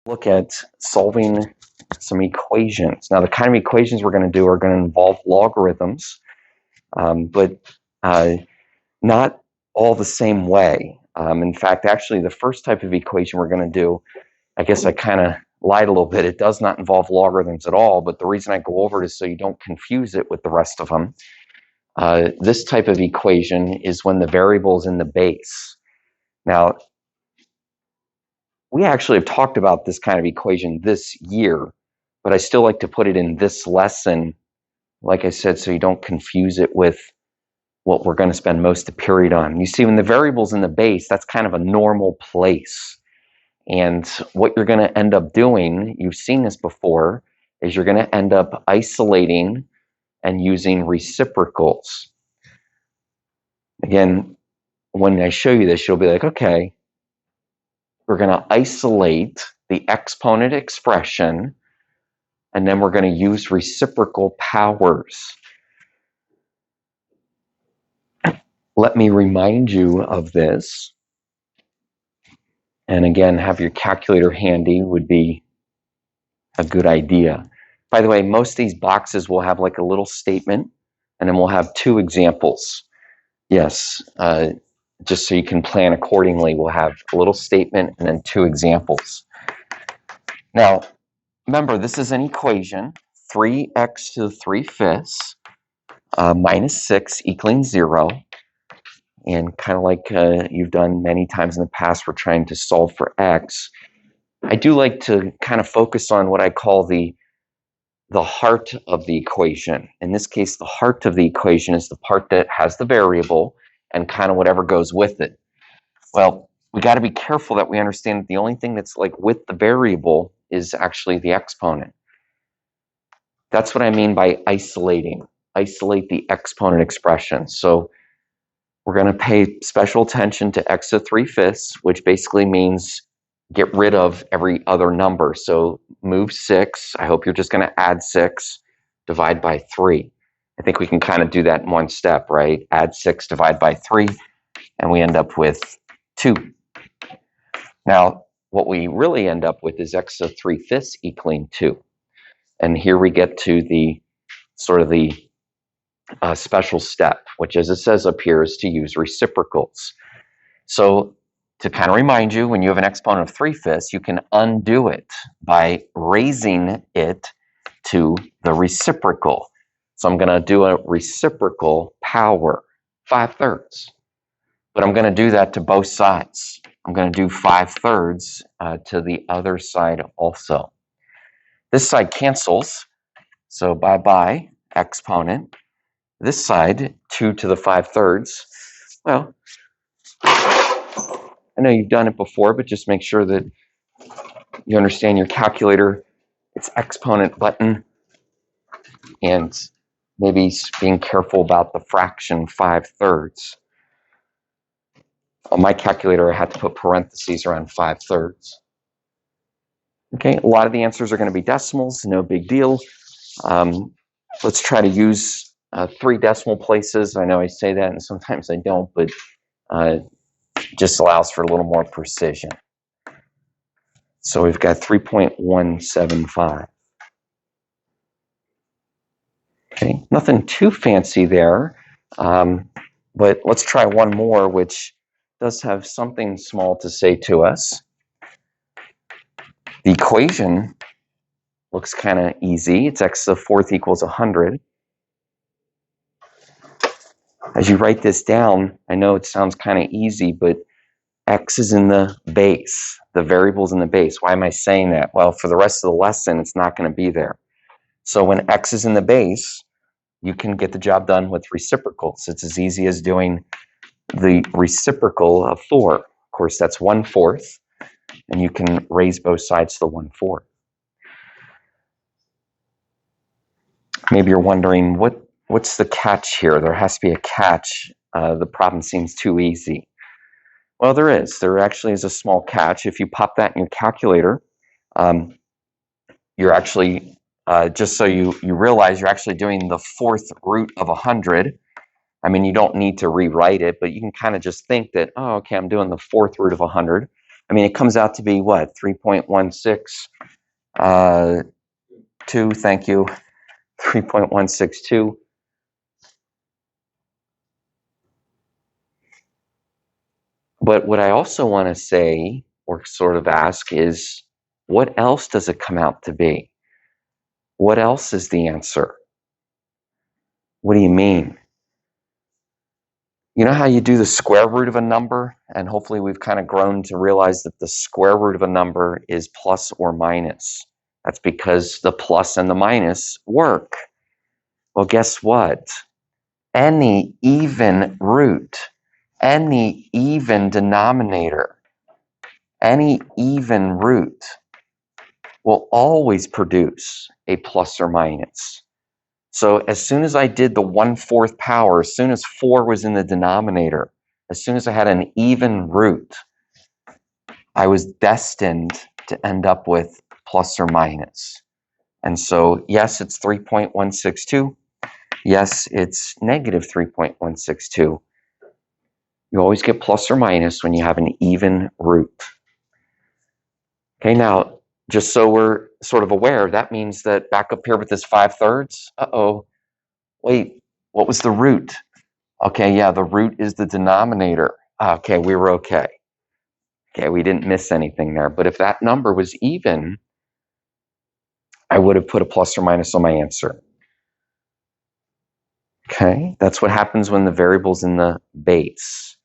Look at solving some equations. Now, the kind of equations we're going to do are going to involve logarithms, but not all the same way. In fact, actually, the first type of equation we're going to do, I guess I kind of lied a little bit. It does not involve logarithms at all, but the reason I go over it is so you don't confuse it with the rest of them. This type of equation is when the variable is in the base. Now, we actually have talked about this kind of equation this year, but I still like to put it in this lesson, like I said, so you don't confuse it with what we're going to spend most of the period on. You see, when the variable's in the base, that's kind of a normal place. And what you're going to end up doing, you've seen this before, is you're going to end up isolating and using reciprocals. Again, when I show you this, you'll be like, okay, we're going to isolate the exponent expression, and then we're going to use reciprocal powers. Let me remind you of this. And again, have your calculator handy would be a good idea. By the way, most of these boxes will have like a little statement, and then we'll have two examples. Yes, just so you can plan accordingly, we'll have a little statement and then two examples. Now, remember, this is an equation, 3x to the 3/5 minus 6 equaling 0. And kind of like you've done many times in the past, we're trying to solve for x. I do like to kind of focus on what I call the heart of the equation. In this case, the heart of the equation is the part that has the variable and kind of whatever goes with it. Well, we got to be careful that we understand that the only thing that's like with the variable is actually the exponent. That's what I mean by isolating. Isolate the exponent expression. So we're going to pay special attention to x to the 3/5, which basically means get rid of every other number. So move 6. I hope you're just going to add 6, divide by 3. I think we can kind of do that in one step, right? Add 6, divide by 3, and we end up with 2. Now, what we really end up with is x to the 3/5 equaling 2. And here we get to the sort of the special step, which, as it says up here, is to use reciprocals. So to kind of remind you, when you have an exponent of 3/5, you can undo it by raising it to the reciprocal. So I'm going to do a reciprocal power, 5/3. But I'm going to do that to both sides. I'm going to do 5/3 to the other side also. This side cancels, so bye-bye, exponent. This side, 2 to the 5/3. Well, I know you've done it before, but just make sure that you understand your calculator, its exponent button, and maybe being careful about the fraction 5/3. On my calculator, I had to put parentheses around 5/3. Okay, a lot of the answers are going to be decimals, no big deal. Let's try to use 3 decimal places. I know I say that and sometimes I don't, but just allows for a little more precision. So we've got 3.175. Okay, nothing too fancy there, but let's try one more, which does have something small to say to us. The equation looks kind of easy. It's x to the 4th equals 100. As you write this down, I know it sounds kind of easy, but x is in the base. The variable's in the base. Why am I saying that? Well, for the rest of the lesson, it's not going to be there. So when x is in the base, you can get the job done with reciprocals. It's as easy as doing the reciprocal of 4. Of course, that's 1/4, and you can raise both sides to the 1/4. Maybe you're wondering, what's the catch here? There has to be a catch. The problem seems too easy. Well, there is. There actually is a small catch. If you pop that in your calculator, you're actually, just so you realize, you're actually doing the 4th root of 100. I mean, you don't need to rewrite it, but you can kind of just think that, oh, okay, I'm doing the 4th root of 100. I mean, it comes out to be what? 3.162, thank you. 3.162. But what I also want to say, or sort of ask, is what else does it come out to be? What else is the answer? What do you mean? You know how you do the square root of a number? And hopefully we've kind of grown to realize that the square root of a number is plus or minus. That's because the plus and the minus work. Well, guess what? Any even root, any even denominator, any even root will always produce a plus or minus. So as soon as I did the 1/4 power, as soon as 4 was in the denominator, as soon as I had an even root, I was destined to end up with plus or minus. And so, yes, it's 3.162. Yes, it's negative 3.162. You always get plus or minus when you have an even root. Okay, now, just so we're sort of aware, that means that back up here with this 5/3, wait, what was the root? Okay, yeah, the root is the denominator. Okay, we were okay. Okay, we didn't miss anything there. But if that number was even, I would have put a plus or minus on my answer. Okay, that's what happens when the variable's in the base.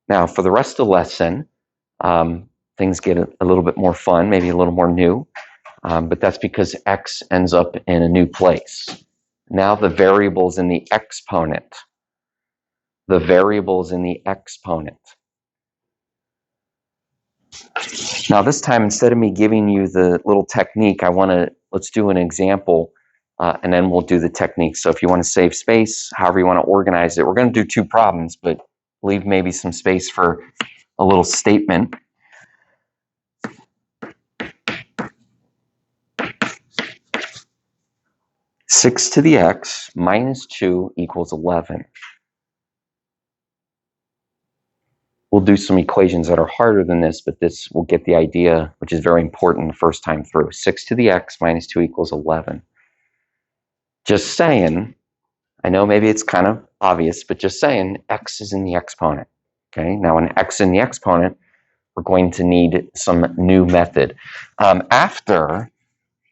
Now, for the rest of the lesson, things get a little bit more fun, maybe a little more new, but that's because x ends up in a new place. Now the variable's in the exponent. The variable's in the exponent. Now this time, instead of me giving you the little technique, let's do an example, and then we'll do the technique. So if you want to save space, however you want to organize it, we're going to do 2 problems, but leave maybe some space for a little statement. Six to the x minus 2 equals 11. We'll do some equations that are harder than this, but this will get the idea, which is very important the first time through. 6 to the x minus 2 equals 11. Just saying, I know maybe it's kind of obvious, but just saying, x is in the exponent. Okay, now when x in the exponent, we're going to need some new method. After,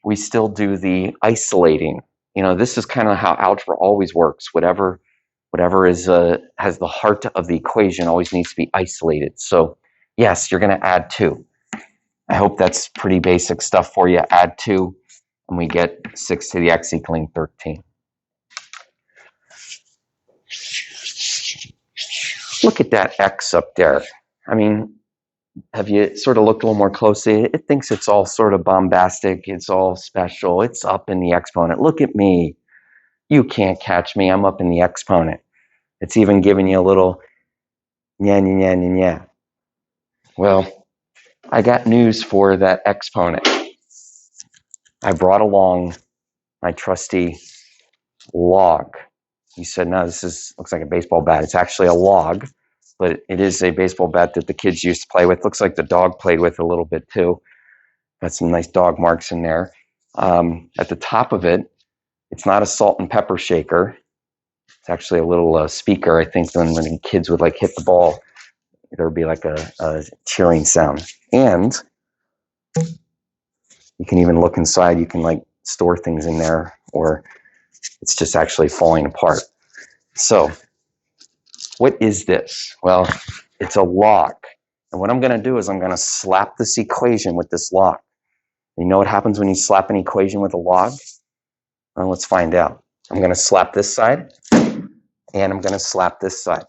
we still do the isolating. You know, this is kind of how algebra always works. Whatever is has the heart of the equation always needs to be isolated. So yes, you're going to add 2. I hope that's pretty basic stuff for you. Add 2, and we get 6 to the x equaling 13. Look at that x up there. I mean, have you sort of looked a little more closely? It thinks it's all sort of bombastic. It's all special. It's up in the exponent. Look at me. You can't catch me. I'm up in the exponent. It's even giving you a little nya. Well, I got news for that exponent. I brought along my trusty log. You said, no, looks like a baseball bat. It's actually a log, but it is a baseball bat that the kids used to play with. Looks like the dog played with a little bit too. Got some nice dog marks in there. At the top of it, it's not a salt and pepper shaker. It's actually a little speaker. I think when kids would like hit the ball, there would be like a cheering sound. And you can even look inside. You can like store things in there, or it's just actually falling apart. So what is this? Well, it's a log. And what I'm going to do is I'm going to slap this equation with this log. You know what happens when you slap an equation with a log? Well, let's find out. I'm going to slap this side, and I'm going to slap this side.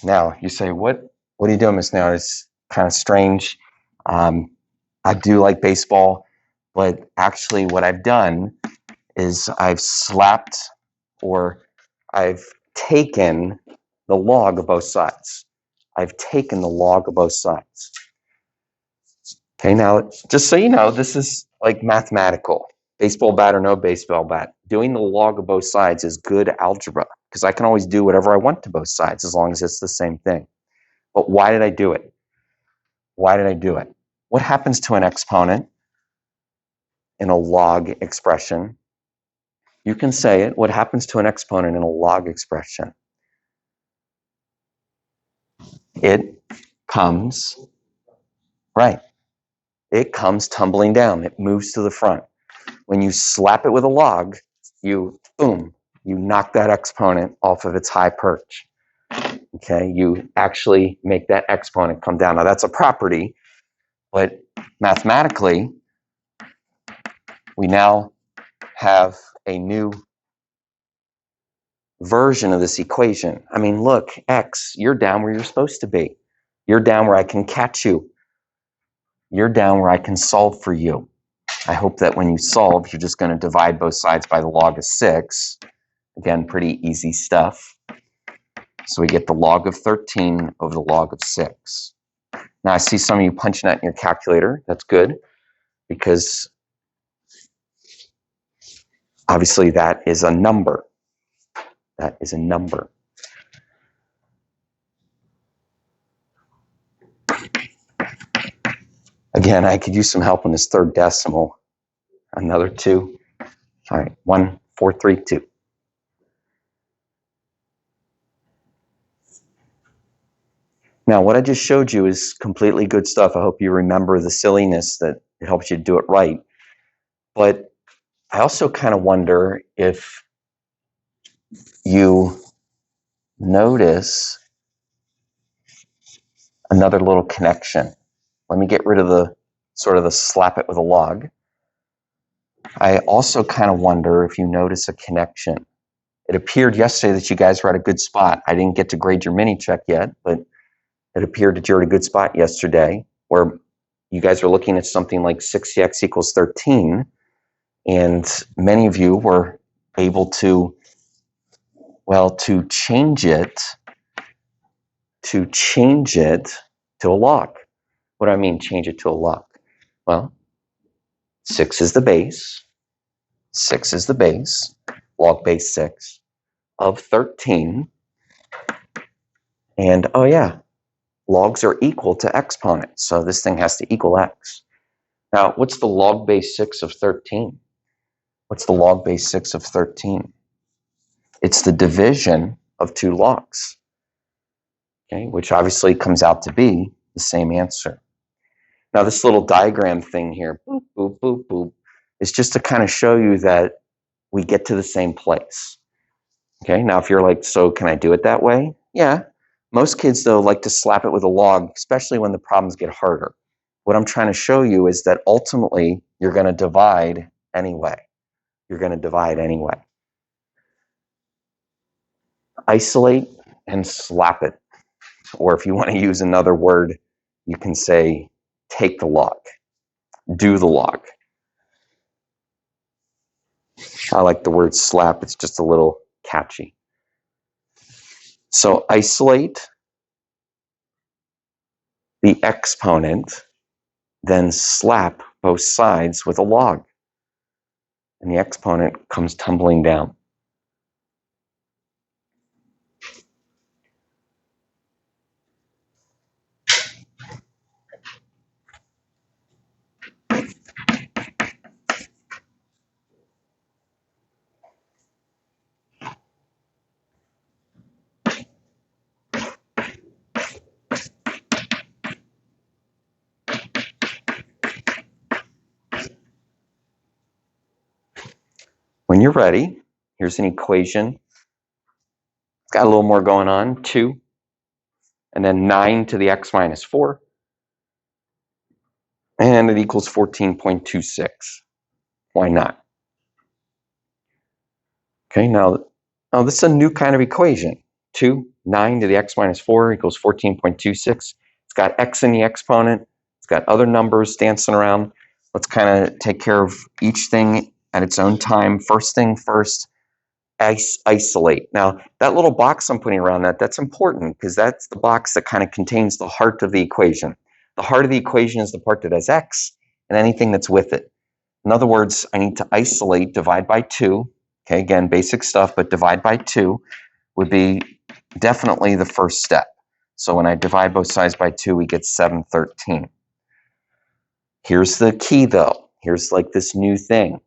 Now, you say, what are you doing, Miss Nair? It's kind of strange. I do like baseball, but actually what I've done is I've slapped, or I've taken the log of both sides. I've taken the log of both sides. Okay, now, just so you know, this is like mathematical. Baseball bat or no baseball bat. Doing the log of both sides is good algebra, because I can always do whatever I want to both sides as long as it's the same thing. But why did I do it? Why did I do it? What happens to an exponent in a log expression? You can say it. What happens to an exponent in a log expression? It comes, right. It comes tumbling down. It moves to the front. When you slap it with a log, boom, you knock that exponent off of its high perch. Okay, you actually make that exponent come down. Now that's a property, but mathematically, we now have a new version of this equation. I mean, look, x, you're down where you're supposed to be. You're down where I can catch you. You're down where I can solve for you. I hope that when you solve, you're just going to divide both sides by the log of 6. Again, pretty easy stuff. So we get the log of 13 over the log of 6. Now I see some of you punching that in your calculator. That's good, because obviously that is a number. That is a number. Again, I could use some help on this third decimal. Another 2. All right, 1, 4, 3, 2. Now, what I just showed you is completely good stuff. I hope you remember the silliness that it helps you do it right. But I also kind of wonder if you notice another little connection. Let me get rid of the sort of the slap it with a log. I also kind of wonder if you notice a connection. It appeared yesterday that you guys were at a good spot. I didn't get to grade your mini check yet, but it appeared that you're at a good spot yesterday, where you guys are looking at something like 6x equals 13, and many of you were able to, well, to change it to a log. What do I mean, change it to a log? Well, 6 is the base. 6 is the base, log base 6 of 13. And, oh yeah, logs are equal to exponents, so this thing has to equal x. Now, what's the log base 6 of 13? What's the log base 6 of 13? It's the division of 2 logs, okay, which obviously comes out to be the same answer. Now, this little diagram thing here, boop, boop, boop, boop, is just to kind of show you that we get to the same place. Okay, now if you're like, so can I do it that way? Yeah. Most kids, though, like to slap it with a log, especially when the problems get harder. What I'm trying to show you is that ultimately you're going to divide anyway. You're going to divide anyway. Isolate and slap it. Or if you want to use another word, you can say take the log. Do the log. I like the word slap. It's just a little catchy. So isolate the exponent, then slap both sides with a log. And the exponent comes tumbling down. When you're ready, here's an equation. It's got a little more going on, 2, and then 9 to the x minus 4, and it equals 14.26. Why not? Okay, now this is a new kind of equation. 2, 9 to the x minus 4 equals 14.26. It's got x in the exponent. It's got other numbers dancing around. Let's kind of take care of each thing at its own time. First thing first, isolate. Now, that little box I'm putting around that's important, because that's the box that kind of contains the heart of the equation. The heart of the equation is the part that has x and anything that's with it. In other words, I need to isolate, divide by 2. Okay, again, basic stuff, but divide by 2 would be definitely the first step. So when I divide both sides by 2, we get 7/13. Here's the key, though. Here's like this new thing.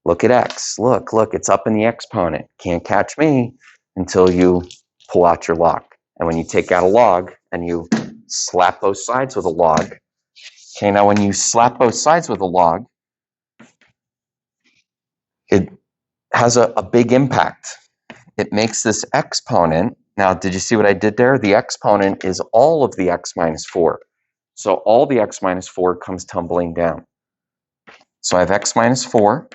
Look at x. Look, it's up in the exponent. Can't catch me until you pull out your log. And when you take out a log and you slap both sides with a log, okay, now when you slap both sides with a log, it has a big impact. It makes this exponent. Now, did you see what I did there? The exponent is all of the x minus 4. So all the x minus 4 comes tumbling down. So I have x minus 4.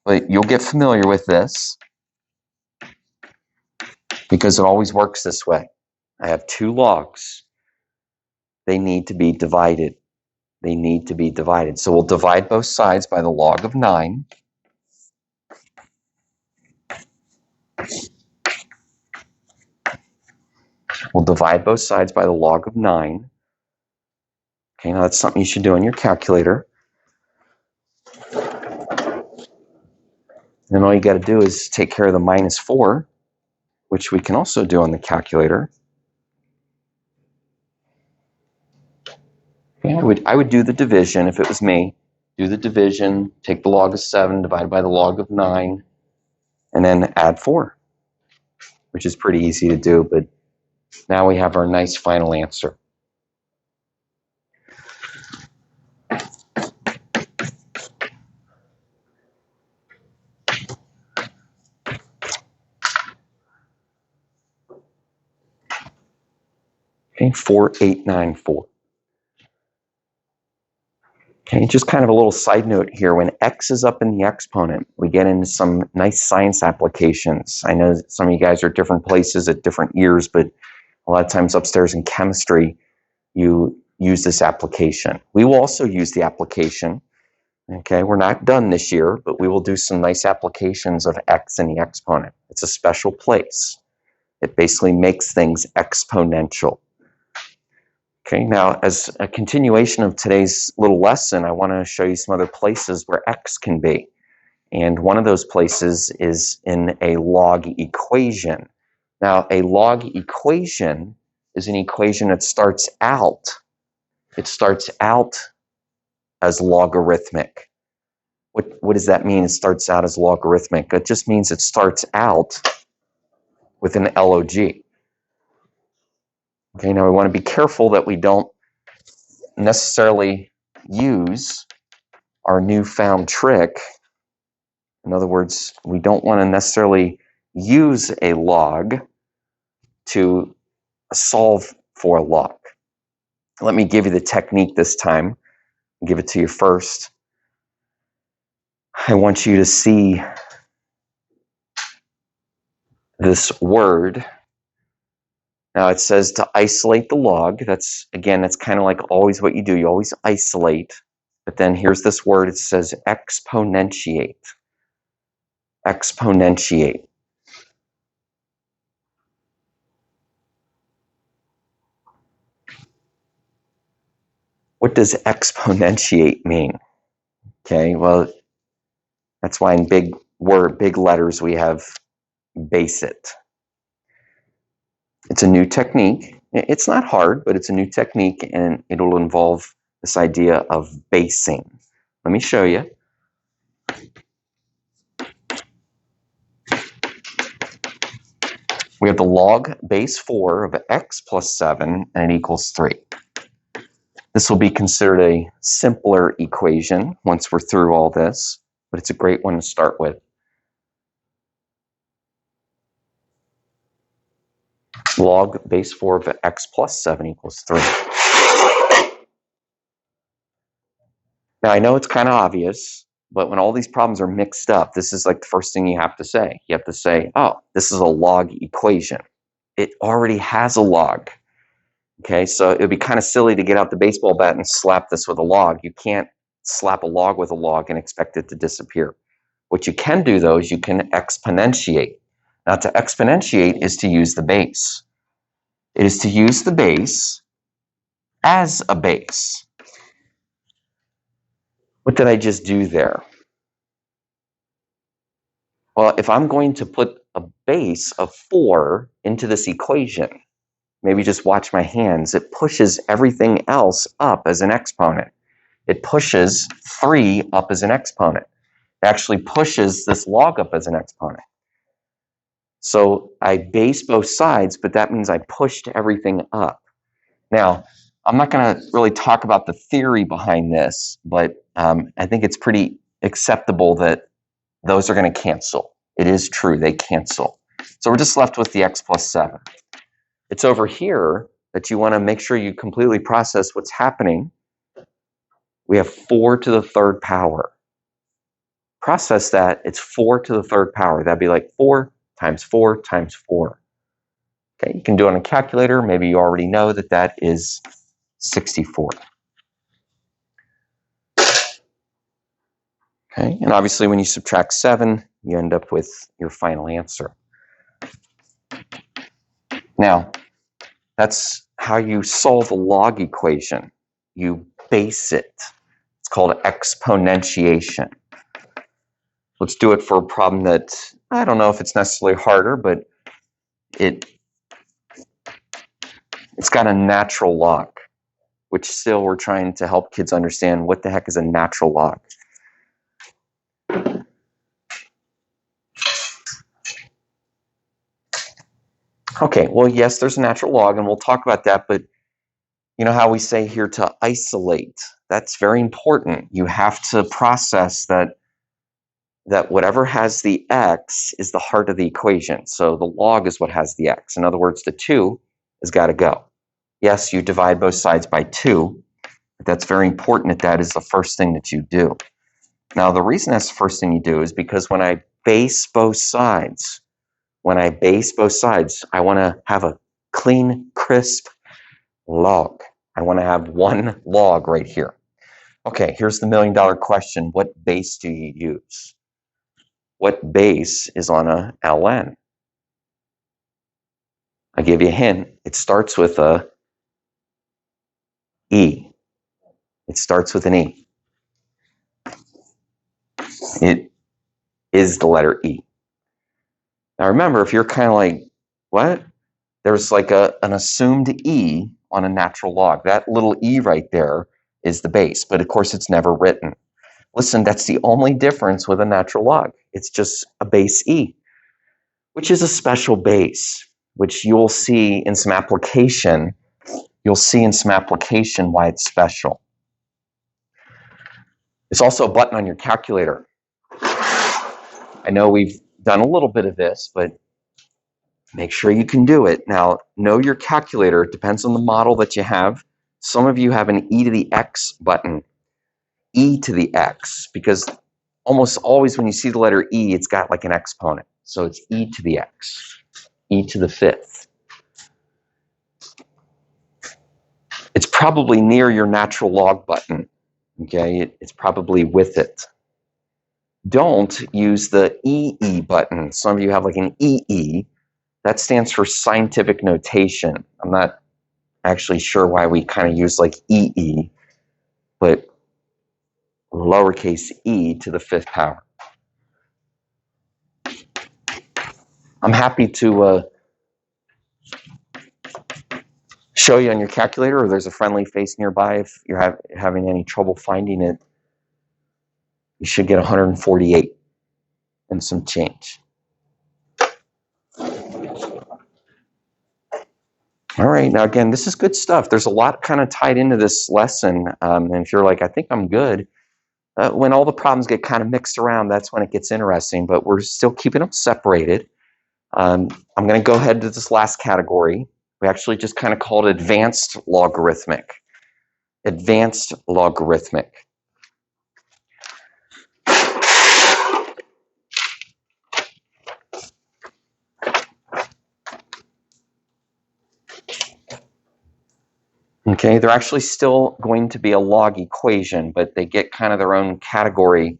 But you'll get familiar with this because it always works this way. I have 2 logs. They need to be divided. They need to be divided. So we'll divide both sides by the log of 9. We'll divide both sides by the log of 9. Okay, now that's something you should do on your calculator. Then all you got to do is take care of the minus 4, which we can also do on the calculator. Okay, I would do the division if it was me. Do the division, take the log of 7, divide by the log of 9, and then add 4, which is pretty easy to do, but now we have our nice final answer. Okay, 4894. Okay, just kind of a little side note here. When x is up in the exponent, we get into some nice science applications. I know some of you guys are at different places at different years, but a lot of times upstairs in chemistry, you use this application. We will also use the application. Okay, we're not done this year, but we will do some nice applications of x in the exponent. It's a special place. It basically makes things exponential. Okay, now as a continuation of today's little lesson, I want to show you some other places where x can be. And one of those places is in a log equation. Now, a log equation is an equation that starts out as logarithmic. What does that mean? It starts out as logarithmic. It just means it starts out with an log. Okay, now we want to be careful that we don't necessarily use our newfound trick. In other words, we don't want to necessarily use a log to solve for a log. Let me give you the technique this time. I'll give it to you first. I want you to see this word. Now it says to isolate the log. That's kind of like always what you do. You always isolate. But then here's this word. It says exponentiate. Exponentiate. What does exponentiate mean? Okay, well, that's why in big letters we have base it. It's a new technique. It's not hard, but it's a new technique, and it'll involve this idea of basing. Let me show you. We have the log base 4 of x plus 7, and it equals 3. This will be considered a simpler equation once we're through all this, but it's a great one to start with. Log base 4 of x plus 7 equals 3. Now, I know it's kind of obvious, but when all these problems are mixed up, this is like the first thing you have to say. You have to say, oh, this is a log equation. It already has a log. Okay, so it would be kind of silly to get out the baseball bat and slap this with a log. You can't slap a log with a log and expect it to disappear. What you can do, though, is you can exponentiate. Now, to exponentiate is to use the base. It is to use the base as a base. What did I just do there? Well, if I'm going to put a base of 4 into this equation, maybe just watch my hands, it pushes everything else up as an exponent. It pushes 3 up as an exponent. It actually pushes this log up as an exponent. So I base both sides, but that means I pushed everything up. Now, I'm not going to really talk about the theory behind this, but I think it's pretty acceptable that those are going to cancel. It is true, they cancel. So we're just left with the x plus 7. It's over here that you want to make sure you completely process what's happening. We have 4 to the 3rd power. Process that, it's 4 to the 3rd power. That'd be like 4 times 4 times 4. Okay, you can do it on a calculator. Maybe you already know that that is 64. Okay, and obviously when you subtract 7, you end up with your final answer. Now, that's how you solve a log equation. You base it. It's called exponentiation. Let's do it for a problem that, I don't know if it's necessarily harder, but it's got a natural log, which still we're trying to help kids understand what the heck is a natural log. Okay, well, yes, there's a natural log, and we'll talk about that, but you know how we say here to isolate? That's very important. You have to process that whatever has the x is the heart of the equation. So the log is what has the x. In other words, the 2 has got to go. Yes, you divide both sides by 2, but that's very important that is the first thing that you do. Now, the reason that's the first thing you do is because when I base both sides, I want to have a clean, crisp log. I want to have one log right here. Okay, here's the $1 million question. What base do you use? What base is on a ln? I give you a hint. It starts with a E. It starts with an E. It is the letter E. Now remember, if you're kind of like, what? There's like an assumed E on a natural log. That little E right there is the base, but of course it's never written. Listen, that's the only difference with a natural log. It's just a base E, which is a special base, which you'll see in some application. You'll see in some application why it's special. There's also a button on your calculator. I know we've done a little bit of this, but make sure you can do it. Now, know your calculator. It depends on the model that you have. Some of you have an e to the x button. E to the x, because almost always when you see the letter E, it's got like an exponent. So it's e to the x, e to the 5th. It's probably near your natural log button. Okay, it's probably with it. Don't use the EE button. Some of you have like an EE. That stands for scientific notation. I'm not actually sure why we kind of use like EE, but lowercase e to the 5th power. I'm happy to show you on your calculator, or there's a friendly face nearby if you're having any trouble finding it. You should get 148 and some change. All right, now again, this is good stuff. There's a lot kind of tied into this lesson, and if you're like, I think I'm good, when all the problems get kind of mixed around, that's when it gets interesting, but we're still keeping them separated. I'm going to go ahead to this last category. We actually just kind of called it advanced logarithmic. Advanced logarithmic. Okay, they're actually still going to be a log equation, but they get kind of their own category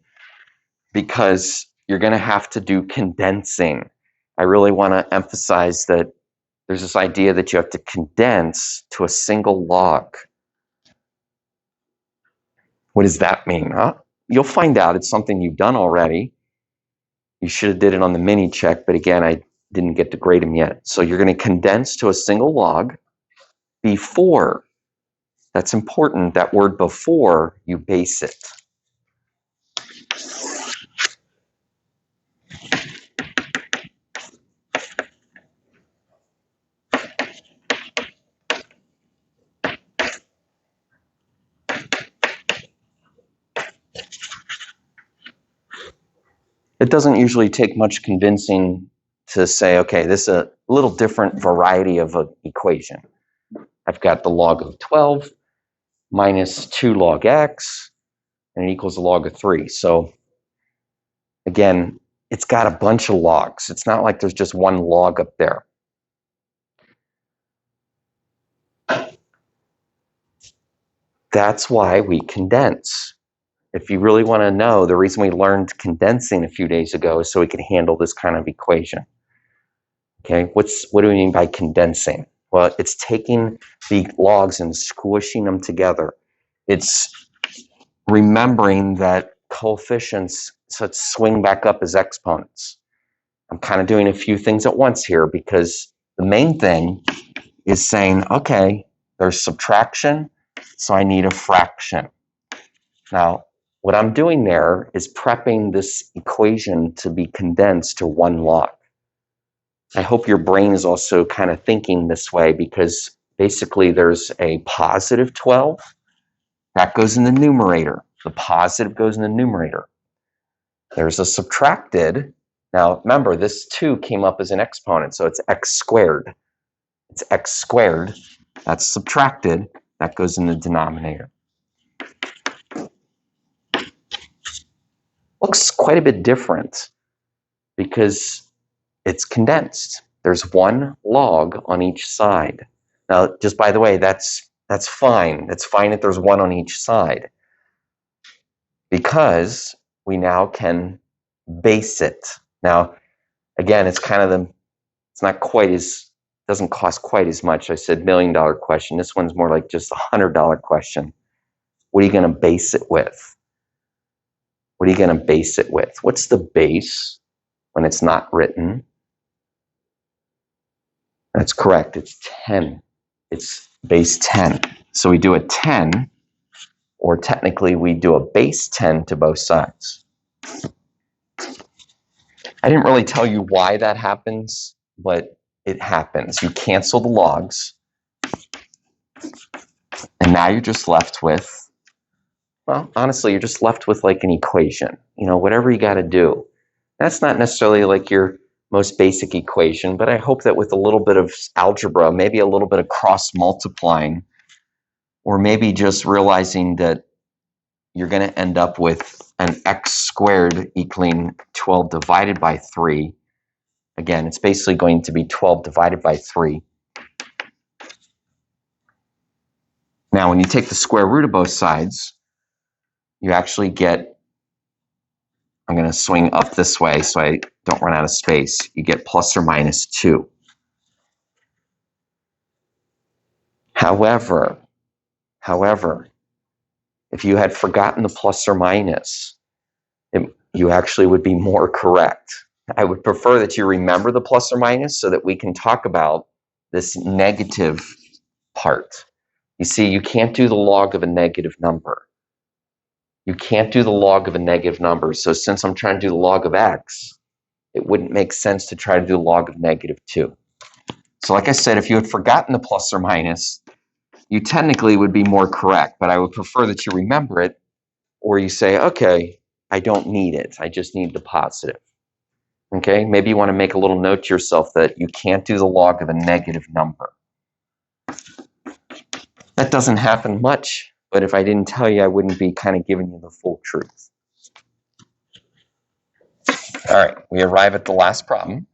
because you're going to have to do condensing. I really want to emphasize that there's this idea that you have to condense to a single log. What does that mean? You'll find out. It's something you've done already. You should have did it on the mini check, but again, I didn't get to grade them yet. So you're going to condense to a single log. before. That's important, that word before you base it. It doesn't usually take much convincing to say, okay, this is a little different variety of an equation. I've got the log of 12 minus 2 log x, and it equals the log of 3. So again, it's got a bunch of logs. It's not like there's just one log up there. That's why we condense. If you really want to know, the reason we learned condensing a few days ago is so we could handle this kind of equation. Okay, what do we mean by condensing? Well, it's taking the logs and squishing them together. It's remembering that coefficients swing back up as exponents. I'm kind of doing a few things at once here because the main thing is saying, okay, there's subtraction, so I need a fraction. Now, what I'm doing there is prepping this equation to be condensed to one log. I hope your brain is also kind of thinking this way because basically there's a positive 12. That goes in the numerator. The positive goes in the numerator. There's a subtracted. Now, remember, this 2 came up as an exponent, so it's x squared. It's x squared. That's subtracted. That goes in the denominator. Looks quite a bit different because it's condensed. There's one log on each side. Now, just by the way, that's fine. It's fine if there's one on each side because we now can base it. Now, again, it's not quite as, doesn't cost quite as much. I said $1 million question. This one's more like just $100 question. What are you going to base it with? What are you going to base it with? What's the base when it's not written? That's correct. It's 10. It's base 10. So we do a 10, or technically we do a base 10 to both sides. I didn't really tell you why that happens, but it happens. You cancel the logs, and now you're just left with, well, honestly, you're just left with like an equation. You know, whatever you got to do. That's not necessarily like your most basic equation, but I hope that with a little bit of algebra, maybe a little bit of cross multiplying, or maybe just realizing that you're going to end up with an x squared equaling 12 divided by 3. Again, it's basically going to be 12 divided by 3. Now, when you take the square root of both sides, you actually get, I'm going to swing up this way so I don't run out of space. You get plus or minus 2. However, if you had forgotten the plus or minus, you actually would be more correct. I would prefer that you remember the plus or minus so that we can talk about this negative part. You see, you can't do the log of a negative number. You can't do the log of a negative number. So since I'm trying to do the log of x, it wouldn't make sense to try to do the log of negative 2. So like I said, if you had forgotten the plus or minus, you technically would be more correct, but I would prefer that you remember it, or you say, okay, I don't need it. I just need the positive. Okay, maybe you want to make a little note to yourself that you can't do the log of a negative number. That doesn't happen much, but if I didn't tell you, I wouldn't be kind of giving you the full truth. All right, we arrive at the last problem.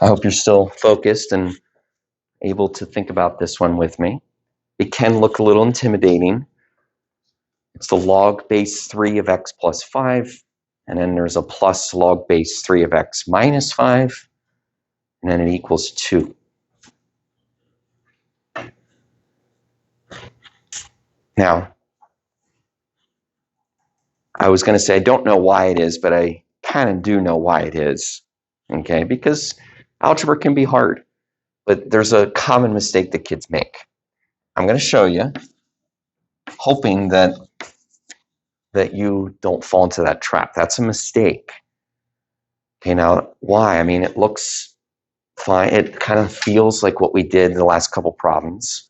I hope you're still focused and able to think about this one with me. It can look a little intimidating. It's the log base 3 of x plus 5, and then there's a plus log base 3 of x minus 5, and then it equals 2. Now, I was going to say I don't know why it is, but I kind of do know why it is. Okay, because algebra can be hard, but there's a common mistake that kids make. I'm going to show you, hoping that you don't fall into that trap. That's a mistake. Okay, now why? I mean, it looks fine. It kind of feels like what we did in the last couple problems.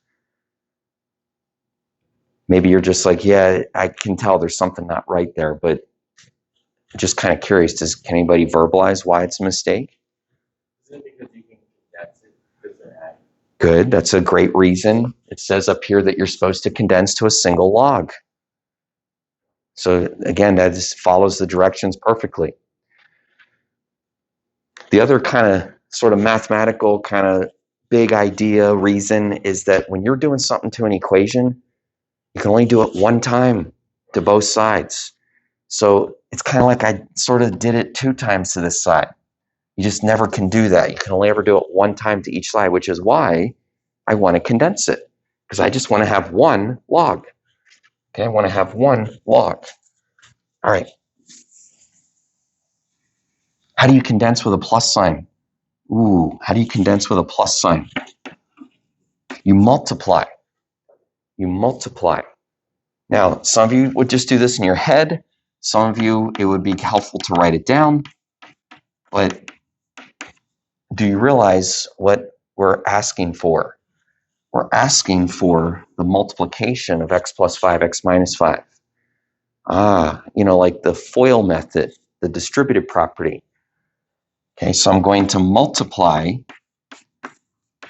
Maybe you're just like, yeah, I can tell there's something not right there, but just kind of curious, can anybody verbalize why it's a mistake? Is it because you can condense it because they're adding? Good, that's a great reason. It says up here that you're supposed to condense to a single log. So again, that just follows the directions perfectly. The other kind of sort of mathematical kind of big idea reason is that when you're doing something to an equation, you can only do it one time to both sides. So it's kind of like I sort of did it 2 times to this side. You just never can do that. You can only ever do it 1 time to each side, which is why I want to condense it, because I just want to have 1 log. Okay, I want to have 1 log. All right. How do you condense with a plus sign? Ooh, how do you condense with a plus sign? You multiply. You multiply. Now, some of you would just do this in your head. Some of you, it would be helpful to write it down. But do you realize what we're asking for? We're asking for the multiplication of x plus 5, x minus 5. Like the FOIL method, the distributive property. Okay, so I'm going to multiply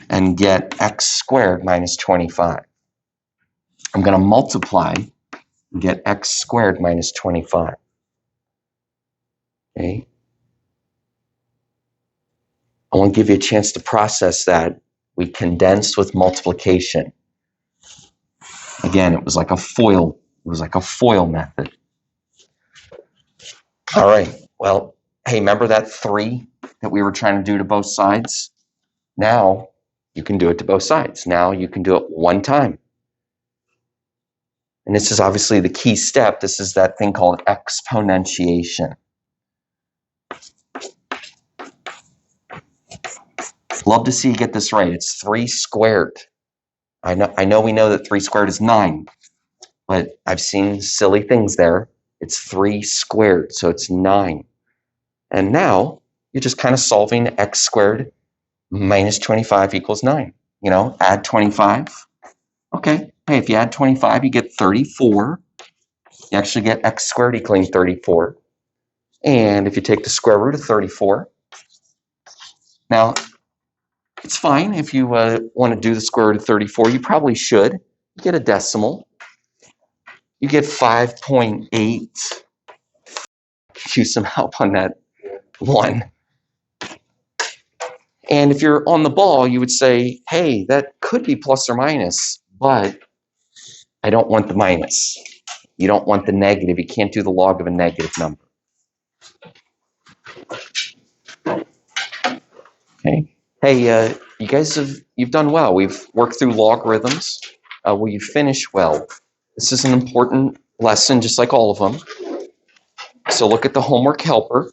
and get x squared minus 25. I'm going to multiply and get x squared minus 25. Okay. I want to give you a chance to process that. We condensed with multiplication. Again, it was like a FOIL. It was like a FOIL method. All right. Well, hey, remember that 3 that we were trying to do to both sides? Now you can do it to both sides. Now you can do it 1 time. And this is obviously the key step. This is that thing called exponentiation. Love to see you get this right. It's 3 squared. I know we know that 3 squared is 9, but I've seen silly things there. It's 3 squared, so it's 9. And now you're just kind of solving x squared minus 25 equals 9. Add 25. Okay, hey, if you add 25, you get 34. You actually get x squared equaling 34. And if you take the square root of 34, now it's fine if you want to do the square root of 34. You probably should. You get a decimal. You get 5.8. Choose some help on that 1. And if you're on the ball, you would say, hey, that could be plus or minus, but I don't want the minus. You don't want the negative. You can't do the log of a negative number. Okay. Hey, you guys you've done well. We've worked through logarithms. Will you finish well? This is an important lesson, just like all of them. So look at the homework helper.